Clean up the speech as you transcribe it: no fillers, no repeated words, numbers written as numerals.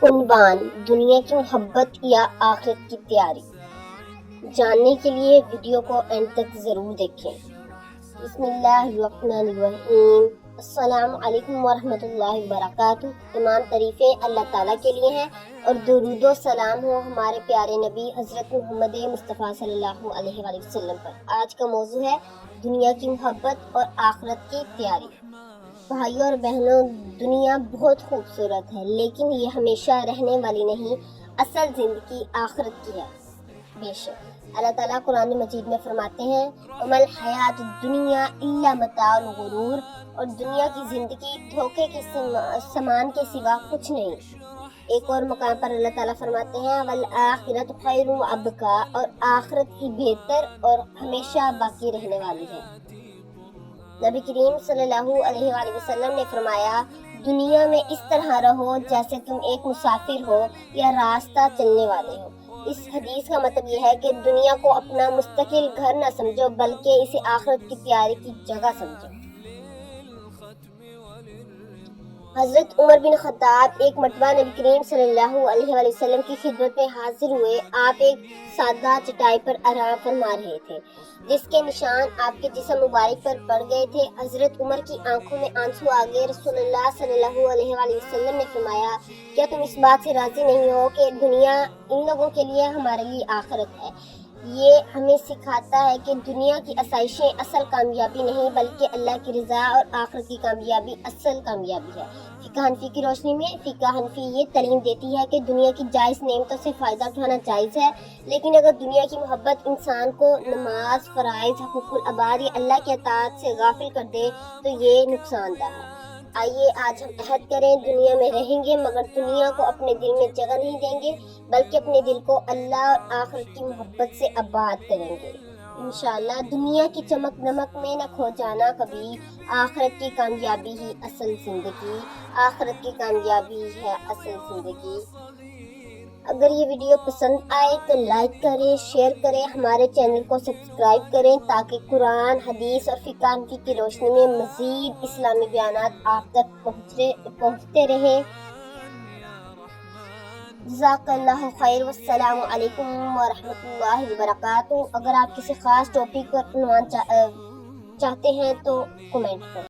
عنوان: دنیا کی محبت یا آخرت کی تیاری۔ جاننے کے لیے ویڈیو کو اینڈ تک ضرور دیکھیں۔ بسم اللہ الرحمن الرحیم۔ السلام علیکم ورحمۃ اللہ وبرکاتہ۔ تمام تعریفیں اللہ تعالیٰ کے لیے ہیں اور درود و سلام ہو ہمارے پیارے نبی حضرت محمد مصطفیٰ صلی اللہ علیہ وآلہ وسلم پر۔ آج کا موضوع ہے دنیا کی محبت اور آخرت کی تیاری۔ بھائیوں اور بہنوں، دنیا بہت خوبصورت ہے لیکن یہ ہمیشہ رہنے والی نہیں، اصل زندگی آخرت کی ہے۔ بے شک اللہ تعالیٰ قرآن مجید میں فرماتے ہیں وَمَا الْحَيَاةُ الدُّنْيَا إِلَّا مَتَاعُ الْغُرُورِ، اور دنیا کی زندگی دھوکے کے سامان کے سوا کچھ نہیں۔ ایک اور مقام پر اللہ تعالیٰ فرماتے ہیں وَالْآخِرَةُ خَيْرٌ وَأَبْقَىٰ، اور آخرت کی بہتر اور ہمیشہ باقی رہنے والی ہے۔ نبی کریم صلی اللہ علیہ وآلہ وسلم نے فرمایا دنیا میں اس طرح رہو جیسے تم ایک مسافر ہو یا راستہ چلنے والے ہو۔ اس حدیث کا مطلب یہ ہے کہ دنیا کو اپنا مستقل گھر نہ سمجھو بلکہ اسے آخرت کی تیاری کی جگہ سمجھو۔ حضرت عمر بن خطاب ایک مرتبہ نبی کریم صلی اللہ علیہ وآلہ وسلم کی خدمت میں حاضر ہوئے۔ آپ ایک سادہ چٹائی پر آرام فرما رہے تھے جس کے نشان آپ کے جسم مبارک پر پڑ گئے تھے۔ حضرت عمر کی آنکھوں میں آنسو آ گئے۔ رسول اللہ صلی اللہ علیہ وآلہ وسلم نے فرمایا کیا تم اس بات سے راضی نہیں ہو کہ دنیا ان لوگوں کے لیے ہمارے لیے آخرت ہے؟ یہ ہمیں سکھاتا ہے کہ دنیا کی آسائشیں اصل کامیابی نہیں بلکہ اللہ کی رضا اور آخرت کی کامیابی اصل کامیابی ہے۔ فقہ حنفی کی روشنی میں فقہ حنفی یہ تعلیم دیتی ہے کہ دنیا کی جائز نعمتوں سے فائدہ اٹھانا جائز ہے، لیکن اگر دنیا کی محبت انسان کو نماز، فرائض، حقوق العباد یا اللہ کی اطاعت سے غافل کر دے تو یہ نقصان دہ ہے۔ آئیے آج ہم عہد کریں دنیا میں رہیں گے مگر دنیا کو اپنے دل میں جگہ نہیں دیں گے بلکہ اپنے دل کو اللہ اور آخرت کی محبت سے آباد کریں گے۔ انشاءاللہ دنیا کی چمک دمک میں نہ کھو جانا کبھی، آخرت کی کامیابی ہی اصل زندگی، آخرت کی کامیابی ہے اصل زندگی۔ اگر یہ ویڈیو پسند آئے تو لائک کریں، شیئر کریں، ہمارے چینل کو سبسکرائب کریں تاکہ قرآن، حدیث اور فقہ حنفی کی روشنی میں مزید اسلامی بیانات آپ تک پہنچتے رہیں۔ جزاک اللہ خیر، والسلام علیکم ورحمۃ اللہ وبرکاتہ۔ اگر آپ کسی خاص ٹاپک پر عنوان چاہتے ہیں تو کمنٹ کریں۔